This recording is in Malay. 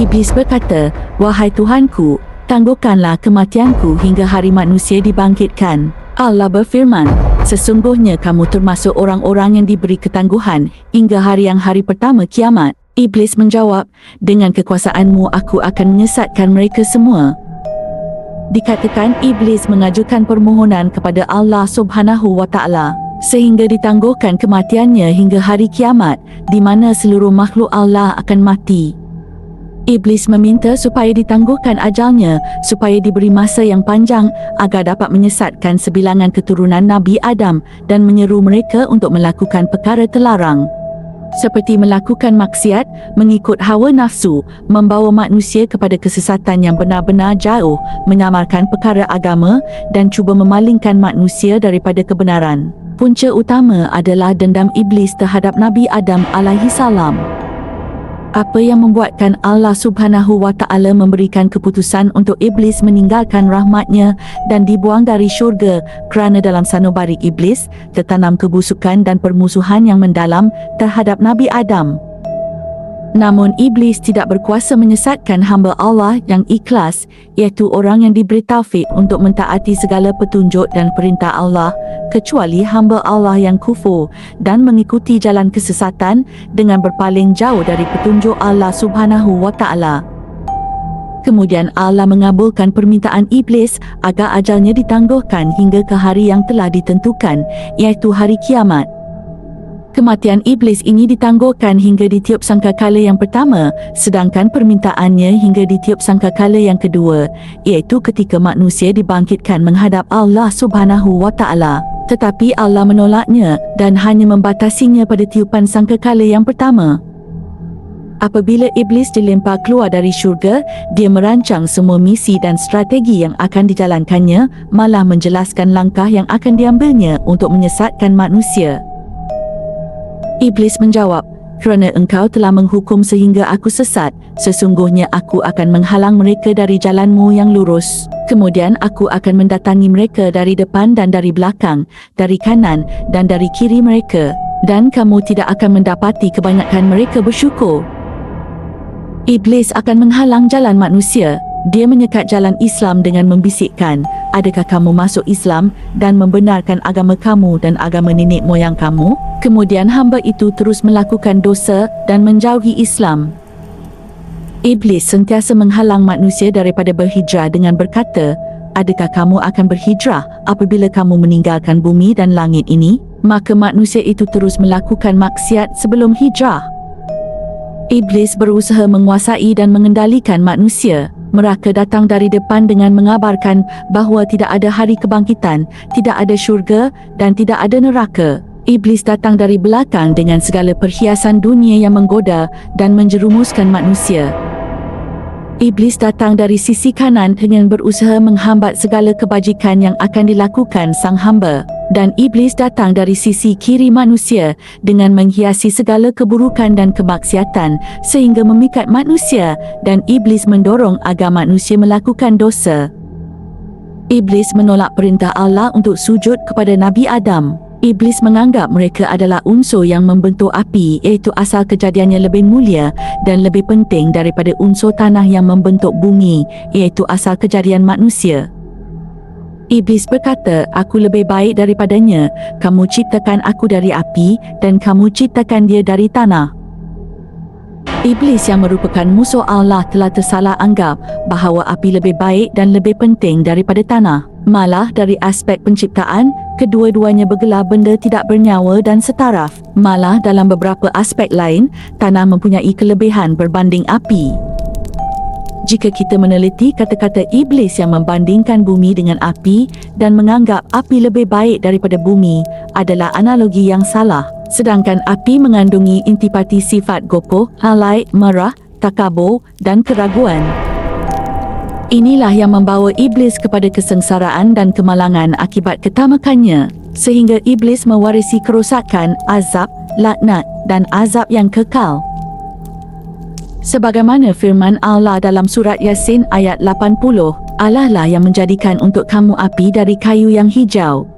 Iblis berkata, "Wahai Tuhanku, tangguhkanlah kematianku hingga hari manusia dibangkitkan." Allah berfirman, "Sesungguhnya kamu termasuk orang-orang yang diberi ketangguhan hingga hari pertama kiamat." Iblis menjawab, "Dengan kekuasaanmu aku akan menyesatkan mereka semua." Dikatakan Iblis mengajukan permohonan kepada Allah Subhanahu wa Ta'ala sehingga ditangguhkan kematiannya hingga hari kiamat, di mana seluruh makhluk Allah akan mati. Iblis meminta supaya ditangguhkan ajalnya, supaya diberi masa yang panjang agar dapat menyesatkan sebilangan keturunan Nabi Adam dan menyeru mereka untuk melakukan perkara terlarang, seperti melakukan maksiat, mengikut hawa nafsu, membawa manusia kepada kesesatan yang benar-benar jauh, menyamarkan perkara agama dan cuba memalingkan manusia daripada kebenaran. Punca utama adalah dendam Iblis terhadap Nabi Adam alaihi salam. Apa yang membuatkan Allah Subhanahu wa Ta'ala memberikan keputusan untuk Iblis meninggalkan rahmatnya dan dibuang dari syurga kerana dalam sanubari Iblis tertanam kebusukan dan permusuhan yang mendalam terhadap Nabi Adam. Namun Iblis tidak berkuasa menyesatkan hamba Allah yang ikhlas, iaitu orang yang diberi taufik untuk mentaati segala petunjuk dan perintah Allah, kecuali hamba Allah yang kufur dan mengikuti jalan kesesatan dengan berpaling jauh dari petunjuk Allah Subhanahu wa Ta'ala. Kemudian Allah mengabulkan permintaan Iblis agar ajalnya ditangguhkan hingga ke hari yang telah ditentukan, iaitu hari kiamat. Kematian Iblis ini ditangguhkan hingga ditiup sangkakala yang pertama, sedangkan permintaannya hingga ditiup sangkakala yang kedua, iaitu ketika manusia dibangkitkan menghadap Allah Subhanahu wa Ta'ala. Tetapi Allah menolaknya dan hanya membatasinya pada tiupan sangkakala yang pertama. Apabila Iblis dilempar keluar dari syurga, dia merancang semua misi dan strategi yang akan dijalankannya, malah menjelaskan langkah yang akan diambilnya untuk menyesatkan manusia. Iblis menjawab, "Kerana engkau telah menghukum sehingga aku sesat, sesungguhnya aku akan menghalang mereka dari jalanmu yang lurus. Kemudian aku akan mendatangi mereka dari depan dan dari belakang, dari kanan dan dari kiri mereka, dan kamu tidak akan mendapati kebanyakan mereka bersyukur." Iblis akan menghalang jalan manusia. Dia menyekat jalan Islam dengan membisikkan, "Adakah kamu masuk Islam dan membenarkan agama kamu dan agama nenek moyang kamu?" Kemudian hamba itu terus melakukan dosa dan menjauhi Islam. Iblis sentiasa menghalang manusia daripada berhijrah dengan berkata, "Adakah kamu akan berhijrah apabila kamu meninggalkan bumi dan langit ini?" Maka manusia itu terus melakukan maksiat sebelum hijrah. Iblis berusaha menguasai dan mengendalikan manusia. Mereka datang dari depan dengan mengabarkan bahawa tidak ada hari kebangkitan, tidak ada syurga dan tidak ada neraka. Iblis datang dari belakang dengan segala perhiasan dunia yang menggoda dan menjerumuskan manusia. Iblis datang dari sisi kanan dengan berusaha menghambat segala kebajikan yang akan dilakukan sang hamba. Dan Iblis datang dari sisi kiri manusia dengan menghiasi segala keburukan dan kemaksiatan sehingga memikat manusia, dan Iblis mendorong agar manusia melakukan dosa. Iblis menolak perintah Allah untuk sujud kepada Nabi Adam. Iblis menganggap mereka adalah unsur yang membentuk api, iaitu asal kejadiannya lebih mulia dan lebih penting daripada unsur tanah yang membentuk bumi, iaitu asal kejadian manusia. Iblis berkata, "Aku lebih baik daripadanya. Kamu ciptakan aku dari api dan kamu ciptakan dia dari tanah." Iblis yang merupakan musuh Allah telah tersalah anggap bahawa api lebih baik dan lebih penting daripada tanah. Malah dari aspek penciptaan, kedua-duanya bergelar benda tidak bernyawa dan setaraf. Malah dalam beberapa aspek lain, tanah mempunyai kelebihan berbanding api. Jika kita meneliti kata-kata Iblis yang membandingkan bumi dengan api dan menganggap api lebih baik daripada bumi adalah analogi yang salah. Sedangkan api mengandungi intipati sifat gopoh, alai, marah, takabur dan keraguan. Inilah yang membawa Iblis kepada kesengsaraan dan kemalangan akibat ketamakannya, sehingga Iblis mewarisi kerosakan, azab, laknat dan azab yang kekal. Sebagaimana firman Allah dalam surat Yasin ayat 80, "Allah lah yang menjadikan untuk kamu api dari kayu yang hijau